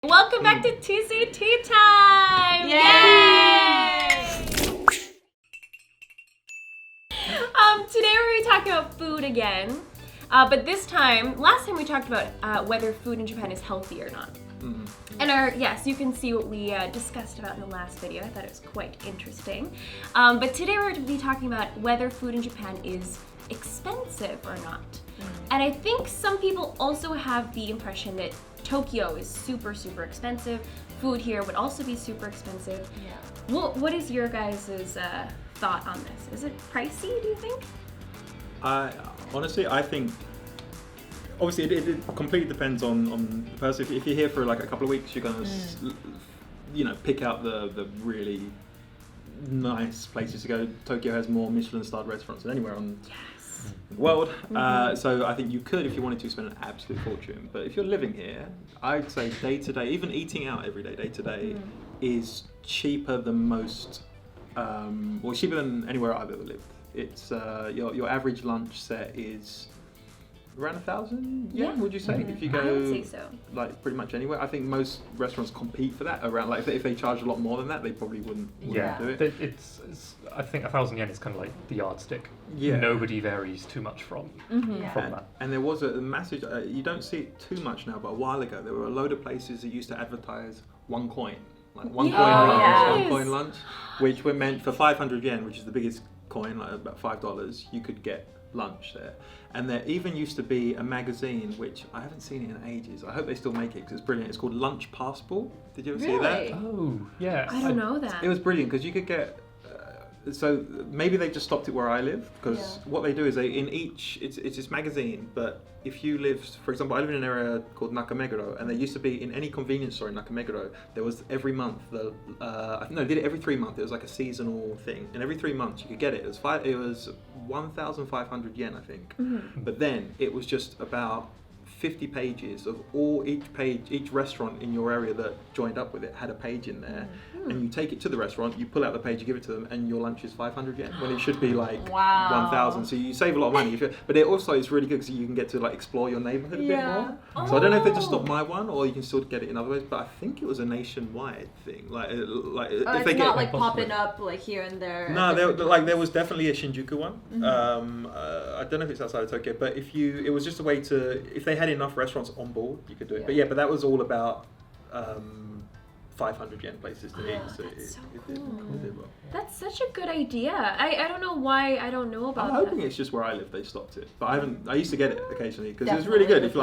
Welcome back to TCT time! Yay! Today we're going to be talking about food again, but this time, last time we talked about whether food in Japan is healthy or not. Mm-hmm. And yes, you can see what we discussed about in the last video. I thought it was quite interesting. But today we're going to be talking about whether food in Japan is expensive or not. And I think some people also have the impression that Tokyo is super, super expensive. Food here would also be super expensive. Yeah. What is your guys' thought on this? Is it pricey, do you think? Honestly, I think, obviously it completely depends on the person. If you're here for like a couple of weeks, you're going to, pick out the really nice places to go. Tokyo has more Michelin-starred restaurants than anywhere on the world. So I think you could, if you wanted to, spend an absolute fortune. But if you're living here, I'd say day to day, even eating out every day, day to day, is cheaper than most, cheaper than anywhere I've ever lived. It's your average lunch set is around 1,000 yen, would you say? If you go, I would say so. Like pretty much anywhere. I think most restaurants compete for that around. Like if they charge a lot more than that, they probably wouldn't do it. It's I think 1,000 yen is kind of like the yardstick. Yeah. Nobody varies too much from that. And there was a massive. You don't see it too much now, but a while ago there were a load of places that used to advertise 1 coin, like one coin lunch, which were meant for 500 yen, which is the biggest coin, like about $5. You could get lunch there. And there even used to be a magazine, which I haven't seen it in ages. I hope they still make it because it's brilliant. It's called Lunch Passport. Did you ever see that? Oh, yeah. I don't know that. It was brilliant because you could get. So maybe they just stopped it where I live because what they do is it's this magazine, but if you live, for example, I live in an area called Nakameguro, and there used to be in any convenience store in Nakameguro, there was every month, I did it every 3 months. It was like a seasonal thing, and every 3 months you could get it. It was 1,500 yen, I think. But then it was just about 50 pages of each restaurant in your area that joined up with it had a page in there, and you take it to the restaurant, you pull out the page, you give it to them, and your lunch is 500 yen when it should be like 1,000. So you save a lot of money. But it also is really good because you can get to like explore your neighborhood a bit more. So I don't know if they just stopped my one or you can still get it in other ways, but I think it was a nationwide thing. If they not like popping up like here and there. No, there was definitely a Shinjuku one. I don't know if it's outside of Tokyo, but it was just a way to, if they had enough restaurants on board, you could do it. But that was all about 500 yen places to eat. So that's it did well. That's such a good idea. I don't know why I don't know about I'm that. hoping it's just where I live they stopped it, but I used to get it occasionally because it was really good. If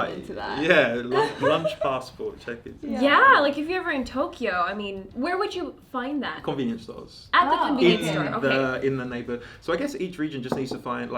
lunch passport, check it. Yeah, like if you're ever in Tokyo, I mean, where would you find that? Convenience stores. At the convenience store. Okay. In the neighborhood. So I guess each region just needs to find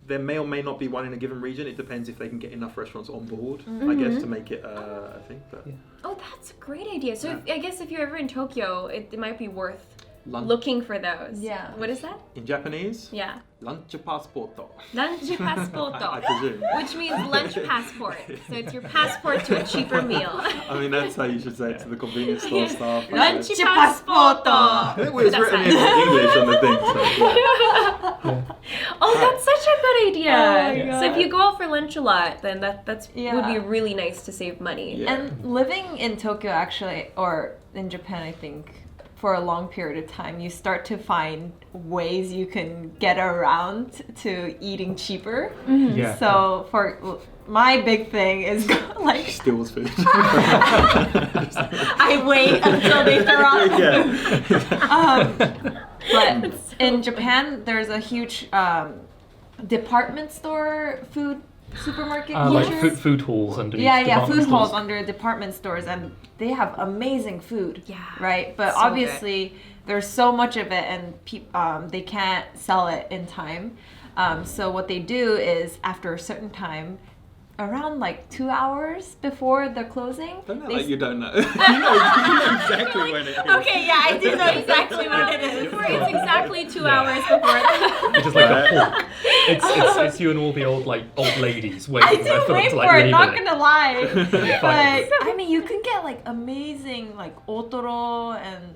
there may or may not be one in a given region. It depends if they can get enough restaurants on board, I guess, to make it a thing. But Oh, that's a great idea. So I guess if you're ever in Tokyo, it might be worth looking for those. Yeah. What is that? In Japanese? Yeah. Lunch passporto. Lunch passporto. I presume. Which means lunch passport. So it's your passport to a cheaper meal. I mean, that's how you should say it to the convenience store staff. Lunch passporto. It was written in English on the thing. So, Oh, that's such a good idea. Oh so if you go out for lunch a lot, then that would be really nice to save money. Yeah. And living in Tokyo actually, or in Japan, I think, for a long period of time, you start to find ways you can get around to eating cheaper. So for my big thing is like steals food. I wait until they throw out food. But in Japan, there's a huge department store food supermarket. Like food halls under food halls under department stores, and they have amazing food. Right, but obviously there's so much of it, and they can't sell it in time. So what they do is after a certain time, around like 2 hours before the closing. Don't know you don't know. you know exactly when it is. Okay, yeah, I do know exactly when it is. It's exactly 2 hours before that. It's just like a pork. It's you and all the old ladies waiting I do for wait them to for it, label not gonna lie. But Fine. I mean, you can get like amazing like otoro and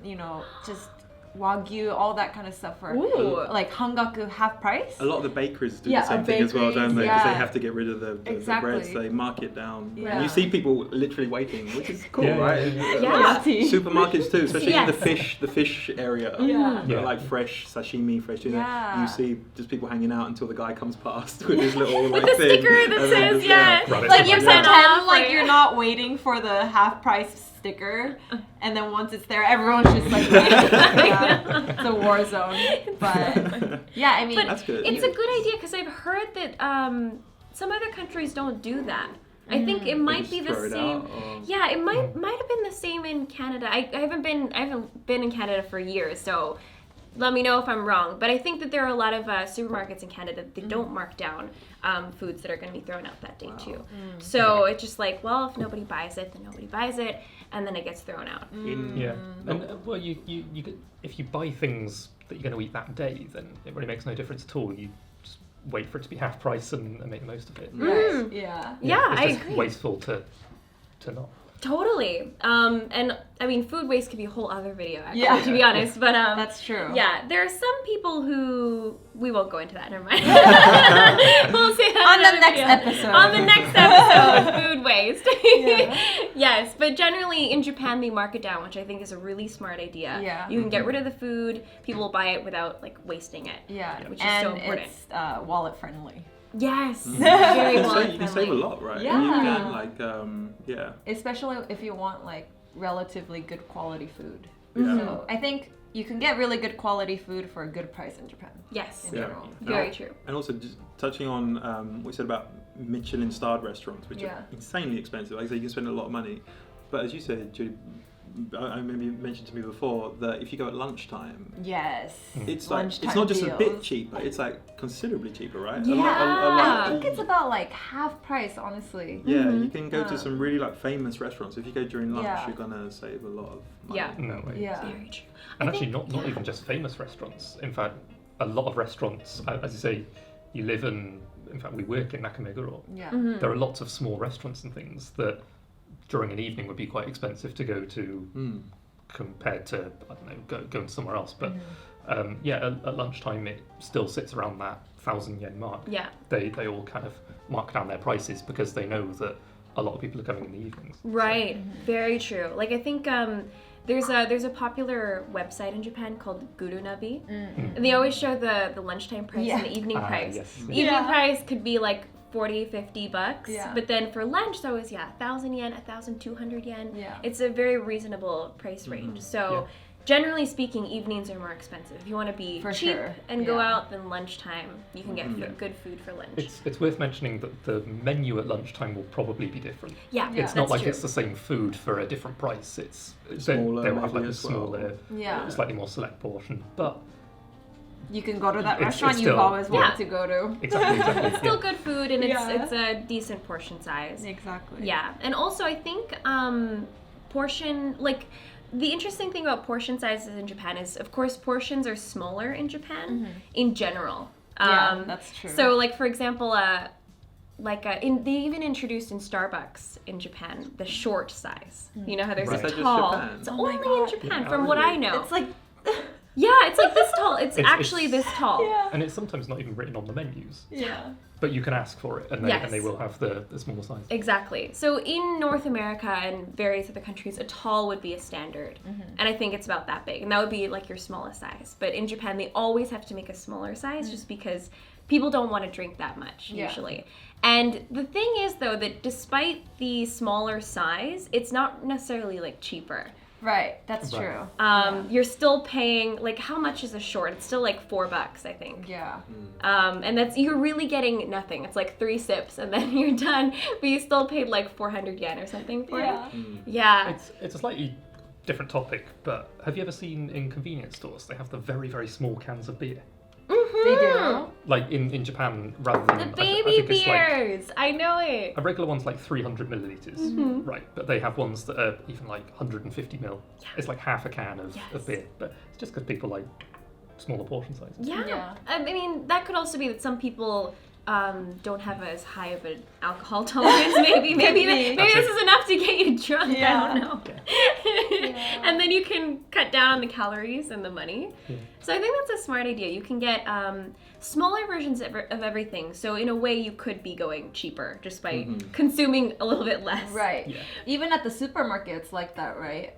just Wagyu, all that kind of stuff for Ooh. like hangaku, half price. A lot of the bakeries do Yeah, the same thing as well, don't they? bakeries, Because they yeah. have to get rid of the Exactly. bread, so they mark it down. Yeah. And you see people literally waiting, which is cool, Yeah, right? Yeah. Supermarkets too, especially in Yes. the fish area. Yeah. Yeah. Like fresh sashimi, fresh tuna. Yeah. You see just people hanging out until the guy comes past with his little With like the thing. sticker that and then says, just, yeah. Rabbit Like you Yeah. pretend off, like right? you're not waiting for the half price sticker, and then once it's there, everyone's just like, yeah, it's a war zone. But yeah, I mean, But That's good. it's a good idea because I've heard that some other countries don't do that. I think it They might just be the throw it same. out, or- Yeah, it might have been the same in Canada. I haven't been in Canada for years, so let me know if I'm wrong. But I think that there are a lot of supermarkets in Canada that don't mark down foods that are going to be thrown out that day too. So it's just like, well, if nobody buys it, then nobody buys it, and then it gets thrown out. Yeah, and well, you could, if you buy things that you're going to eat that day, then it really makes no difference at all. You just wait for it to be half price and make the most of it. right, yeah. Yeah, it's I just agree. wasteful to not. Totally. And I mean, food waste could be a whole other video, actually, Yeah. to be honest. But That's true. yeah, there are some people who we won't go into that. Never mind. We'll say that On in the another next video. episode. On the next episode, food waste. Yeah. Yes, but generally in Japan they mark it down, which I think is a really smart idea. Yeah. You can get rid of the food. People will buy it without like wasting it. Yeah, Which is and so important. it's wallet friendly. Yes. Very You well. save- you can save a lot, right? Yeah. You can like yeah. Especially if you want like relatively good quality food. Yeah. So I think you can get really good quality food for a good price in Japan. Yes. In general. Very true. And also just touching on what we said about Michelin starred restaurants, which Yeah. are insanely expensive. Like I say, you can spend a lot of money. But as you said, Judy, I remember you mentioned to me before that if you go at lunchtime, Yes. it's like Lunchtime it's not just a bit deals. cheaper; it's like considerably cheaper, right? Yeah, lot- I think it's about like half price, honestly. Yeah, you can go Yeah. to some really like famous restaurants. If you go during lunch, Yeah. you're gonna save a lot of money Yeah. that way. Yeah. Very true. And I actually, think- not even just famous restaurants. In fact, a lot of restaurants, as you say, you live in fact, we work in Nakameguro. Yeah. Mm-hmm. There are lots of small restaurants and things that during an evening would be quite expensive to go to compared to, I don't know, going somewhere else. But yeah, at lunchtime it still sits around that 1,000 yen mark. Yeah. They all kind of mark down their prices because they know that a lot of people are coming in the evenings. Right. Very true. Like I think there's a popular website in Japan called Gurunabi, and they always show the lunchtime price and the evening price. Yes. The evening Yeah. price could be like $40-50, Yeah. but then for lunch, it's always 1,000 yen, 1,200 yen. Yeah. It's a very reasonable price range. So. Generally speaking, evenings are more expensive. If you want to be For cheap sure. and go Yeah. out, then lunchtime you can get good food for lunch. It's worth mentioning that the menu at lunchtime will probably be different. Yeah, It's not that's like true. it's the same food for a different price. It's Smaller they'll have maybe like a as well. smaller, Yeah. slightly more select portion, but You can go to that It's restaurant still- you've always wanted Yeah. to go to. exactly. It's still good food and Yeah. it's a decent portion size. Exactly. Yeah, and also I think portion like the interesting thing about portion sizes in Japan is, of course, portions are smaller in Japan in general. Yeah, that's true. So, like for example, they even introduced in Starbucks in Japan the short size. You know how there's Right. a Is that just tall. Japan? It's Oh my only God. in Japan, Yeah, from what really? I know. It's like Yeah, it's like this tall. It's It's- actually this tall. yeah. And it's sometimes not even written on the menus, Yeah. but you can ask for it, and they, Yes. and they will have the smaller size. Exactly. So in North America and various other countries, a tall would be a standard. And I think it's about that big. And that would be like your smallest size. But in Japan, they always have to make a smaller size just because people don't want to drink that much Yeah. usually. And the thing is, though, that despite the smaller size, it's not necessarily like cheaper. Right. That's Right. true. You're still paying, like, how much is a short? It's still like $4, I think. Yeah. And you're really getting nothing. It's like 3 sips and then you're done. But you still paid like 400 yen or something for Yeah. it. Yeah. It's a slightly different topic, but have you ever seen in convenience stores they have the very, very small cans of beer? They do. Like in Japan, rather than The I baby think it's like, beers. I know it. a regular one's like 300 milliliters, right? But they have ones that are even like 150 mil. It's like half a can of beer, but it's just because people like smaller portion sizes. Yeah. Yeah. I mean, that could also be that some people don't have as high of an alcohol tolerance. Maybe be. this is enough to get you drunk. Yeah. I don't know. And then you can cut down on the calories and the money. Yeah. So I think that's a smart idea. You can get smaller versions of everything. So in a way, you could be going cheaper just by consuming a little bit less. Right. Yeah. Even at the supermarket, it's like that, right?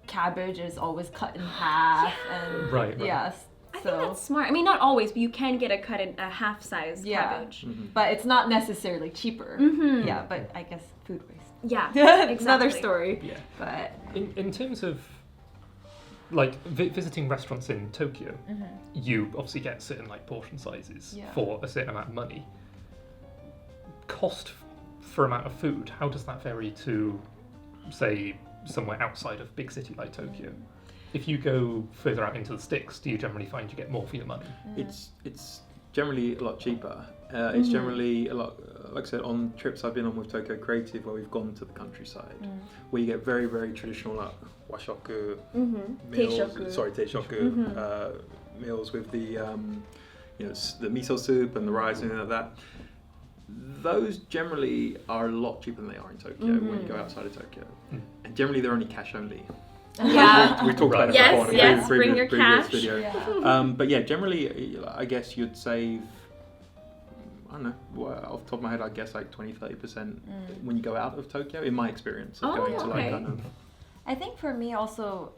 Cabbage is always cut in half, and Right. yes. I think that's smart. I mean, not always, but you can get a half-size cabbage. But it's not necessarily cheaper. Mm-hmm. Yeah, but I guess food waste. Yeah, It's another exactly. story. Yeah. But In terms of like visiting restaurants in Tokyo, you obviously get certain like portion sizes for a certain amount of money. Cost for amount of food, how does that vary to, say, somewhere outside of big city like Tokyo? If you go further out into the sticks, do you generally find you get more for your money? It's generally a lot cheaper. It's generally a lot, like I said, on trips I've been on with Tokyo Creative, where we've gone to the countryside, where you get very, very traditional like washoku meals. Teishoku. Sorry, teishoku meals with the the miso soup and the rice and like that. Those generally are a lot cheaper than they are in Tokyo when you go outside of Tokyo, and generally they're only cash only. Yeah. We talked about it Yes, before in a yes, previous, bring your previous cash. video. yeah. But yeah, generally, I guess you'd save, I don't know, off the top of my head, I guess like 20-30% when you go out of Tokyo, in my experience of going to like okay. kind of... I think for me also,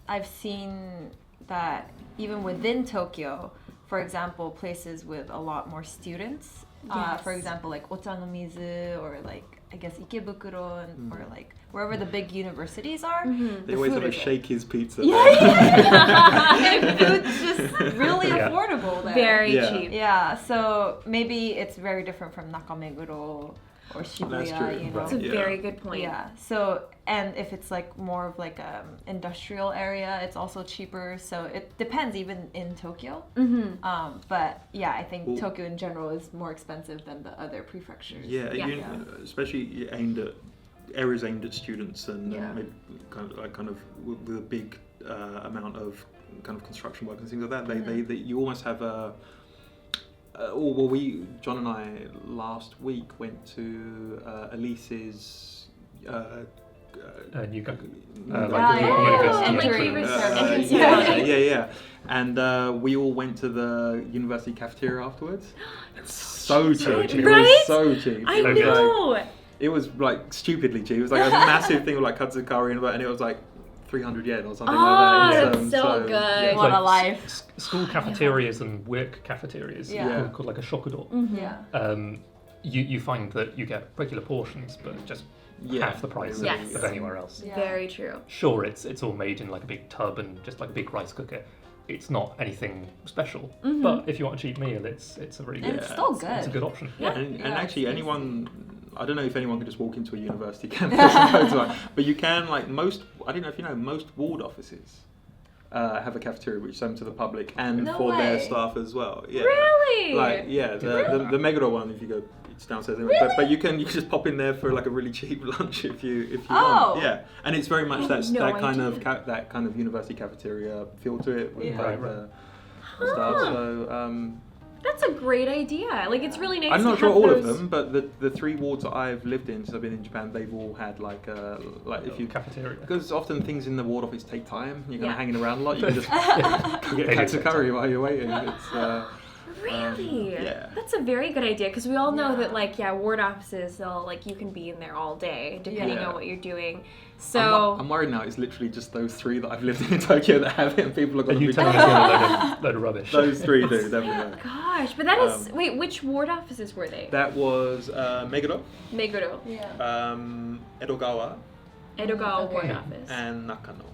I've seen that even within Tokyo, for example, places with a lot more students, Yes. for example, like Ochanomizu or like, I guess Ikebukuro or like wherever the big universities are. They always have a Shakey's pizza. And food's just really affordable there. Very cheap. Yeah, so maybe it's very different from Nakameguro or Shibuya, That's true. you know. That's a very good point. Yeah. So, and if it's like more of like industrial area, it's also cheaper. So it depends even in Tokyo. But yeah, I think Tokyo in general is more expensive than the other prefectures. Especially aimed at areas aimed at students and maybe kind of with a big amount of kind of construction work and things like that. They you almost have a. John and I last week went to Elise's Yugaku. Yeah. And we all went to the university cafeteria afterwards. So cheap. It was so cheap. I know. It was like stupidly cheap. It was like a massive thing with like katsukari and it was like 300 yen or something like that. That's so good. Yeah, What like a life. School cafeterias and work cafeterias called like a shokudo. Yeah. You find that you get regular portions, but just half the price of anywhere else. Yeah. Very true. Sure, it's all made in like a big tub and just like a big rice cooker. It's not anything special, but if you want a cheap meal, it's a really And it's still good. It's a good option. And actually anyone, I don't know if anyone can just walk into a university campus, but you can, like most, I don't know if you know, most ward offices have a cafeteria which is open to the public and their staff as well. Yeah. Really? Like, the Meguro one, if you go, it's downstairs anyway. Really? But you can just pop in there for like a really cheap lunch if you want. Yeah. And it's very much that kind of university cafeteria feel to it with stuff. So that's a great idea. Like, it's really nice. I'm not to sure have all those... of them, but the 3 wards that I've lived in since I've been in Japan, they've all had like if you cafeteria, because often things in the ward office take time. You're kind of hanging around a lot. You can just get katsukari while you're waiting. It's Really? Yeah. That's a very good idea because we all know that ward offices, you can be in there all day depending on what you're doing. So I'm worried now. It's literally just those 3 that I've lived in Tokyo that have it, and people are going to be telling us a load of rubbish. Those 3 do definitely. Gosh, but that is wait, which ward offices were they? That was Meguro, Edogawa, ward office, and Nakano.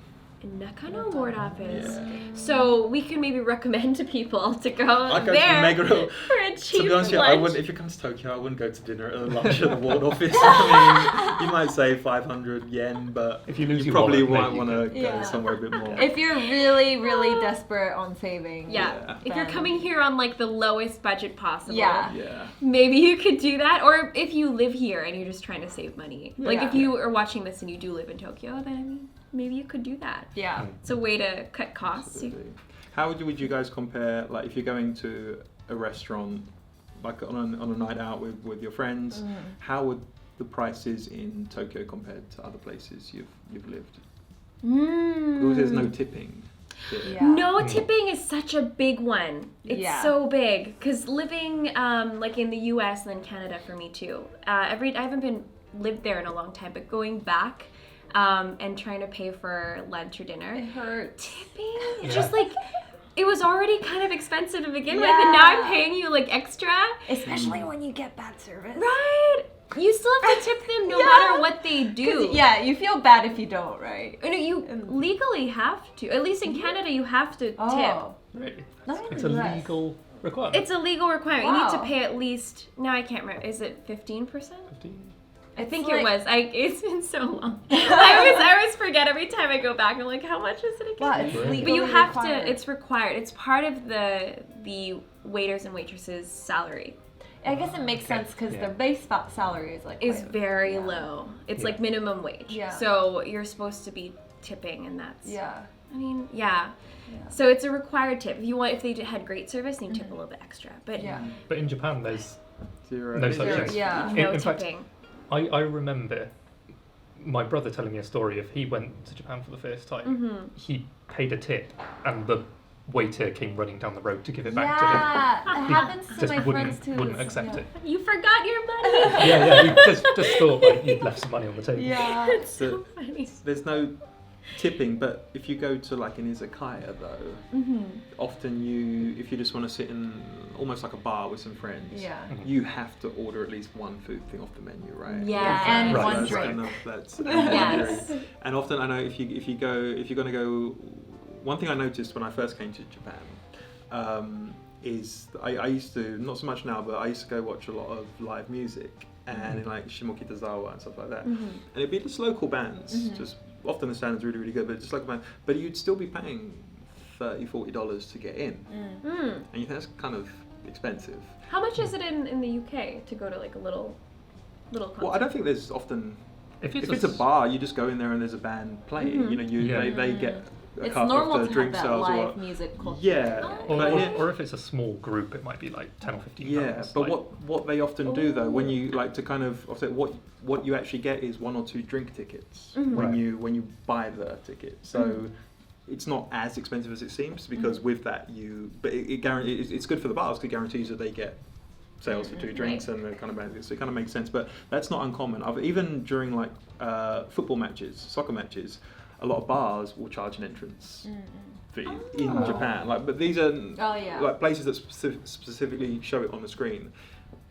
Nakano ward office. Yeah. So we can maybe recommend to people to go I'd go there to Meguro. for a cheap To be honest, lunch. I wouldn't. If you come to Tokyo, I wouldn't go to dinner or lunch at the ward office. I mean, you might save 500 yen, but if you lose your probably wallet, might want to go somewhere a bit more. If you're really, really desperate on saving. If you're coming here on like the lowest budget possible, maybe you could do that. Or if you live here and you're just trying to save money, like if you are watching this and you do live in Tokyo, then I mean, maybe you could do that. Yeah. It's a way to cut costs. Absolutely. How would you guys compare, like if you're going to a restaurant, like on a night out with your friends, how would the prices in Tokyo compared to other places you've lived? Because there's no tipping. Yeah. No, tipping is such a big one. It's so big. Because living like in the US and then Canada for me too. I haven't lived there in a long time, but going back and trying to pay for lunch or dinner. It hurts. Tipping? It's just like, it was already kind of expensive to begin with, and now I'm paying you like extra. Especially when you get bad service. Right. You still have to tip them no matter what they do. Yeah, you feel bad if you don't, right? No, you legally have to. At least in Canada, you have to tip. Really? Not It's even a less. legal requirement. It's a legal requirement. Wow. You need to pay at least. Now I can't remember. Is it 15%? 15? I think like- it was. It's been so long. I always forget every time I go back. I'm like, how much is it again? Wow, it's But But legally you have required. to. It's required. It's part of the waiters and waitresses' salary. I guess it makes sense because their base salary is like Is quite- very low. It's Yeah. like minimum wage. Yeah. So you're supposed to be tipping, and that's. Yeah. I mean, yeah. So it's a required tip. If they had great service, then you tip a little bit extra. But Yeah. But in Japan, there's Zero. no such thing. Yeah. In, no in fact, tipping. I remember my brother telling me a story of he went to Japan for the first time. He paid a tip, and the waiter came running down the road to give it back to him. Yeah, it happens to Just my friends too. wouldn't accept it. You forgot your money. Yeah, he just thought like you'd left some money on the table. Yeah. It's so funny. There's no tipping, but if you go to like an izakaya though, often if you just want to sit in almost like a bar with some friends, Yeah. you have to order at least one food thing off the menu, right? Yeah. And Right. one That's drink. kind of- that's Yes. and often I know if you're going to go, one thing I noticed when I first came to Japan is I used to, not so much now, but I used to go watch a lot of live music and in like Shimokitazawa and stuff like that, and it'd be just local bands, just often the sound is really really good, but just local bands, but you'd still be paying $30-40 to get in, and you think that's kind of expensive. How much is it in the UK to go to like a little concert? Well, I don't think there's often. If If it's a bar, you just go in there and there's a band playing. You know, they get a It's cut normal of the to have drink that sales or live what. music culture. Yeah, Or if it's a small group, it might be like 10 or 15 yeah. pounds. But like, what they often do though, when you like to kind of offset, what you actually get is 1 or 2 drink tickets when Right. you buy the ticket. So. It's not as expensive as it seems because with that but it's good for the bars because it guarantees that they get sales for 2 drinks and the kind of so it kind of makes sense. But that's not uncommon. even during like football matches, soccer matches, a lot of bars will charge an entrance fee in Japan. But these are like places that specifically show it on the screen.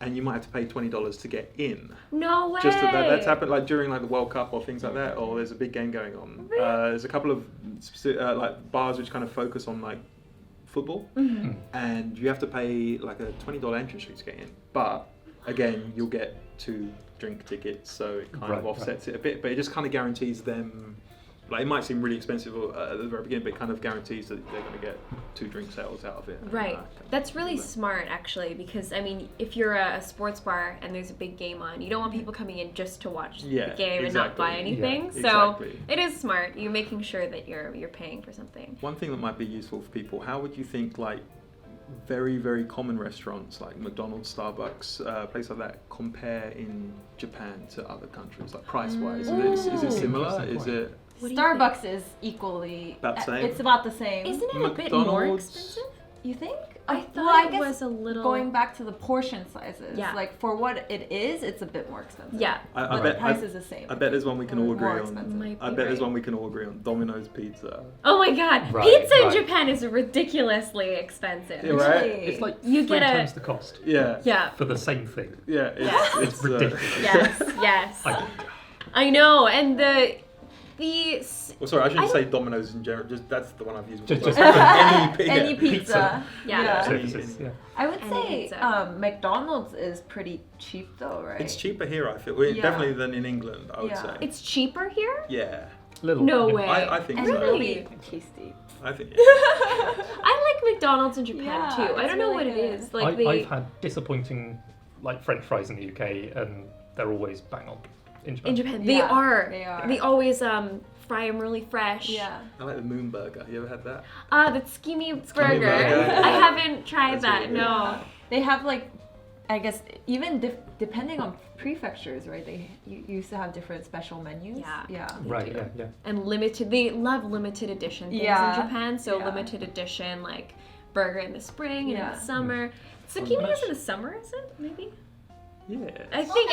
And you might have to pay $20 to get in. No way. Just that's happened like during like the World Cup or things like that, or there's a big game going on. There's a couple of like bars which kind of focus on like football, and you have to pay like a $20 entrance fee to get in. But again, you'll get 2 drink tickets, so it kind of offsets it a bit. But it just kind of guarantees them. Like it might seem really expensive at the very beginning, but it kind of guarantees that they're going to get 2 drink sales out of it. Right. That's really smart, actually, because I mean, if you're a sports bar and there's a big game on, you don't want people coming in just to watch the game and not buy anything. Yeah, so exactly. it is smart. You're making sure that you're paying for something. One thing that might be useful for people: how would you think like very very common restaurants like McDonald's, Starbucks, places like that compare in Japan to other countries, like price wise? Is it similar? Is it? Starbucks is equally. About the same? It's about the same. Isn't it a bit more McDonald's- expensive? You think? I thought it guess was a little. Going back to the portion sizes, Yeah. like for what it is, it's a bit more expensive. Yeah. But the price is the same. I bet there's one we can all More agree expensive. on. Might I be bet there's right. one we can all agree on. Domino's Pizza. Oh my god, Right, pizza in right. Japan is ridiculously expensive. Yeah, right? Really? It's like You 3 get a- times the cost Yeah. for the same thing. Yeah, It's ridiculous. Yes. I know, and the Well, sorry, I shouldn't say Domino's in general. Just that's the one I've used. Just- Any pizza. Yeah. Services, yeah. I would Any say pizza. McDonald's is pretty cheap though, right? It's cheaper here, I feel. Well, Yeah. definitely than in England, I would Yeah. say. It's cheaper here? Yeah, Little. No yeah. way. I think and so. really tasty. I think. I like McDonald's in Japan Yeah, too. I it's don't know really what it good. is. Like I've had disappointing like French fries in the UK, and they're always bang on in Japan. in Japan, Yeah, they are. they are. They always fry them really fresh. Yeah. I like the Moon Burger. You ever had that? The skinny burger. burger, yeah. I haven't tried That's that. really good. No. They have like I guess even depending on prefectures, right? They used to have different special menus. Yeah. Right. Yeah. And they love limited edition things in Japan. So limited edition, like burger in the spring and in the summer. Zucchini is in the summer, is it? Maybe. Yeah. I think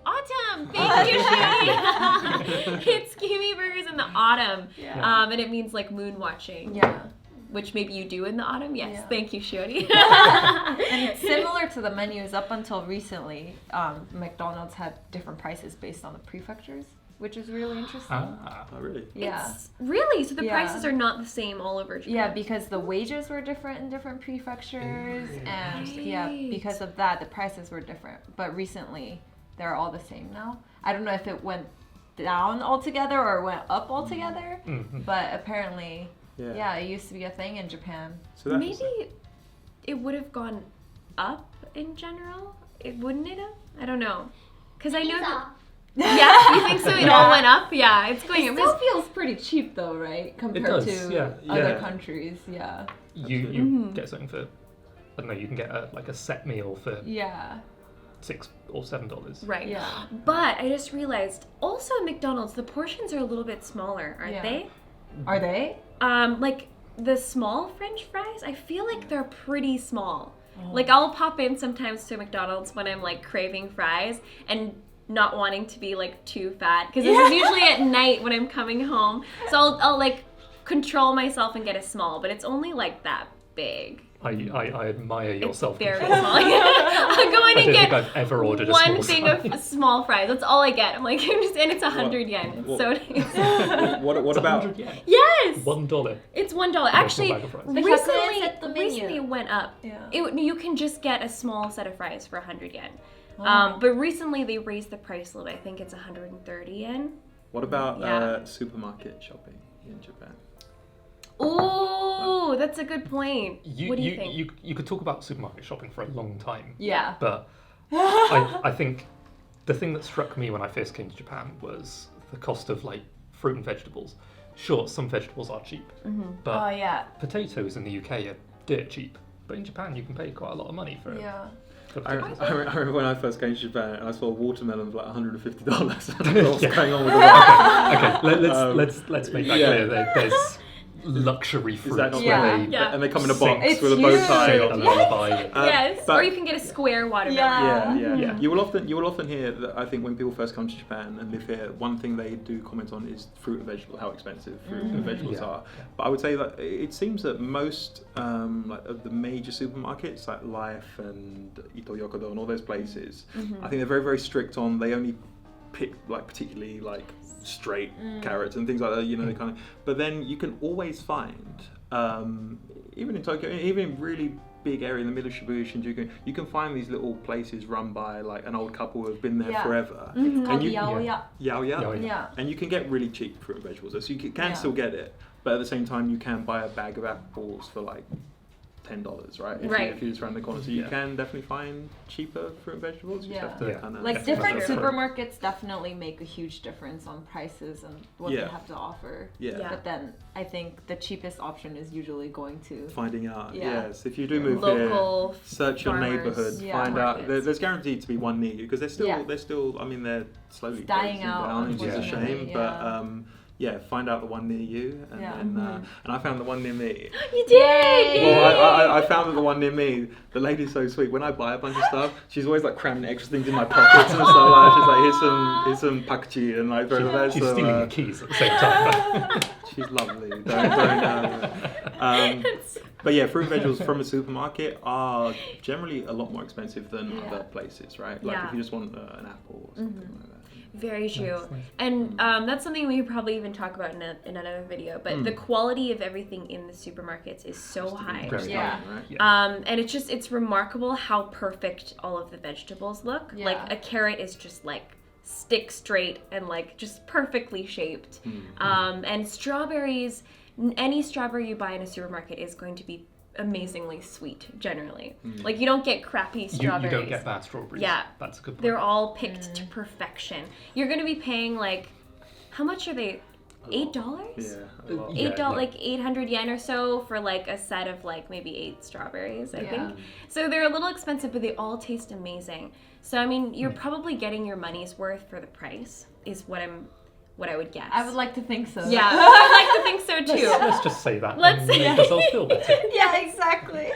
autumn. Thank you, Shani. It's Kimi burgers in the autumn, and it means like moon watching. Yeah. Which maybe you do in the autumn. Yes. Yeah. Thank you, Shiori. And it's similar to the menus up until recently. McDonald's had different prices based on the prefectures, which is really interesting. Oh, really? Yeah. Really? So the prices are not the same all over Japan? Yeah, because the wages were different in different prefectures, and because of that, the prices were different. But recently, they're all the same now. I don't know if it went down altogether or went up altogether, but apparently, it used to be a thing in Japan. So maybe it would have gone up in general. Wouldn't it have? I don't know, because I know that. Yeah, you think so? It all went up? Yeah, it's going up. It still feels pretty cheap though, right? Compared to other countries, You get something for, I don't know, you can get a set meal for $6 or $7. Right. Yeah. But I just realized, also at McDonald's, the portions are a little bit smaller, aren't they? Are they? Like the small French fries, I feel like they're pretty small. Like I'll pop in sometimes to McDonald's when I'm like craving fries and not wanting to be like too fat, because this is usually at night when I'm coming home, so I'll like control myself and get a small, but it's only like that big. I admire your self-control. Very small. I'll go in and get I've ever ordered one thing of small fries. That's all I get. I'm like, and it's 100 yen. It's so nice. What about? Yes. $1. It's $1. Actually, recently it went up. Yeah. You can just get a small set of fries for 100 yen. But recently they raised the price a little bit. I think it's 130 yen. What about supermarket shopping in Japan? Oh, that's a good point. What do you think? You could talk about supermarket shopping for a long time. Yeah. But I think the thing that struck me when I first came to Japan was the cost of like fruit and vegetables. Sure, some vegetables are cheap, but potatoes in the UK are dirt cheap. But in Japan, you can pay quite a lot of money for it. Yeah. I remember when I first came to Japan and I saw a watermelon for like $150. I don't know what's going on with that. Okay, let's make that clear. There's luxury fruits and they come in a box with a bow tie. A lullaby. Yes, or you can get a square watermelon. Yeah. You will often hear that. I think when people first come to Japan and live here, one thing they do comment on is fruit and vegetables, how expensive fruit and vegetables are. But I would say that it seems that most of the major supermarkets like Life and Ito Yokodo and all those places, I think they're very, very strict on, they only pick like particularly like straight carrots and things like that, they kind of. But then you can always find, even in Tokyo, even in really big area in the middle of Shibuya, Shinjuku, you can find these little places run by like an old couple who have been there forever. It's called Yaoya. Yeah. And you can get really cheap fruit and vegetables, so you can still get it, but at the same time you can buy a bag of apples for like $10, right? If you just round the corner, so you can definitely find cheaper fruit and vegetables. You just have to kind of like different supermarkets definitely make a huge difference on prices and what they have to offer. But then I think the cheapest option is usually going to finding out. Yes, if you do move local here, search your neighborhood, find out. There's guaranteed to be one near you because they're still. I mean, they're slowly dying out, which is a shame, but. Find out the one near you, and I found the one near me. You did! Well, I found that the one near me, the lady's so sweet. When I buy a bunch of stuff, she's always like cramming extra things in my pockets and stuff. She's like, here's some pakchi and like she's stealing your keys at the same time. She's lovely. But yeah, fruit and vegetables from a supermarket are generally a lot more expensive than other places, right? Like if you just want an apple or something like that. Very true. Nice. And that's something we could probably even talk about in another video, but the quality of everything in the supermarkets is so high. And it's remarkable how perfect all of the vegetables look. Like a carrot is just like stick straight and like just perfectly shaped. And strawberries, any strawberry you buy in a supermarket is going to be amazingly sweet generally. Like you don't get crappy strawberries. You don't get bad strawberries. Yeah, that's a good point. They're all picked to perfection. You're going to be paying like, how much are they? $8? Yeah, a lot. $8, like 800 yen or so for like a set of like maybe 8 strawberries, I think. So they're a little expensive, but they all taste amazing. So I mean, you're probably getting your money's worth for the price, is what I would guess. I would like to think so. Yeah, I'd like to think so too. Let's just say that. Let's and make ourselves feel better. Yeah, exactly.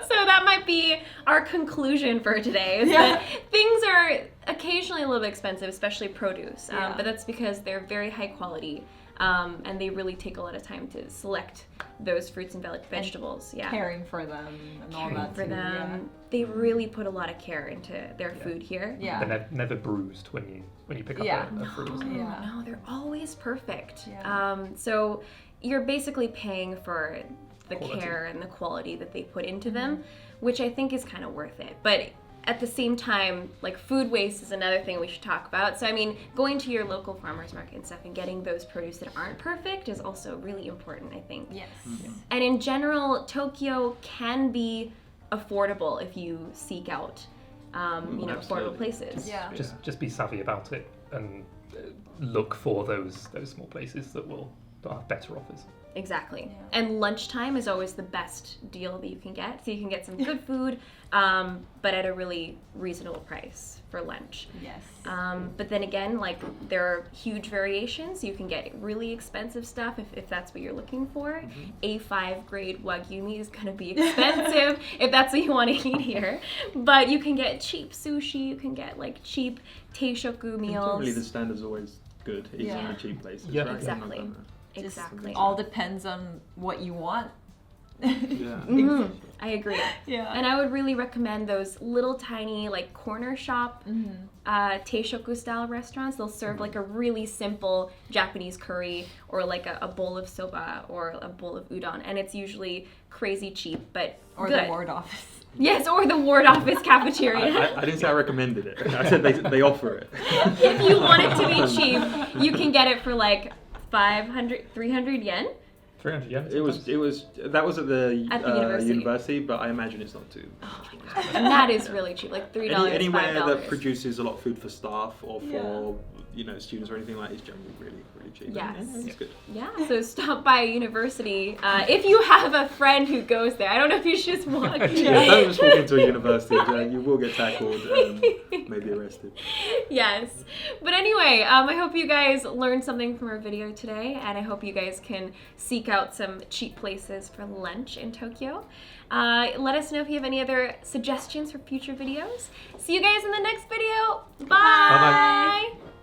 So that might be our conclusion for today, is that things are occasionally a little bit expensive, especially produce, but that's because they're very high quality, and they really take a lot of time to select those fruits and vegetables. Caring for them and all that for too. them. They really put a lot of care into their food here. Yeah. They're never bruised when you pick up a fruit. No, they're always perfect. Yeah. So you're basically paying for the Quality. care and the quality that they put into them, which I think is kind of worth it. But at the same time, like, food waste is another thing we should talk about. So I mean, going to your local farmers market and stuff and getting those produce that aren't perfect is also really important, I think. Yes. And in general, Tokyo can be affordable if you seek out affordable places. Yeah. Just be savvy about it and look for those small places that have better offers. Exactly. Yeah. And lunchtime is always the best deal that you can get. So you can get some good food, but at a really reasonable price for lunch. Yes. But then again, like, there are huge variations. You can get really expensive stuff if that's what you're looking for. A5 grade Wagyu meat is going to be expensive if that's what you want to eat here. But you can get cheap sushi. You can get like cheap teishoku meals. Generally, the standard's always good, even in the cheap places. Yeah. Right? Exactly. Just Exactly. all depends on what you want. Yeah. I agree. Yeah. And I would really recommend those little tiny, like, corner shop teishoku style restaurants. They'll serve like a really simple Japanese curry, or like a bowl of soba, or a bowl of udon, and it's usually crazy cheap, but Or good. the ward office. Yes, or the ward office cafeteria. I didn't say I recommended it. I said they offer it. If you want it to be cheap, you can get it for like 500, 300 yen. 300 yen. That was at the university. university, but I imagine it's not too. Oh my god, and that is really cheap, like $3, Anywhere $5. that produces a lot of food for staff or for students or anything like that is generally really cheap. Yes. It's good. Yeah, so stop by a university. If you have a friend who goes there, I don't know if you should just walk. Yeah, don't just walk into a university. You will get tackled and maybe arrested. Yes. But anyway, I hope you guys learned something from our video today, and I hope you guys can seek out some cheap places for lunch in Tokyo. Let us know if you have any other suggestions for future videos. See you guys in the next video. Bye! Bye-bye.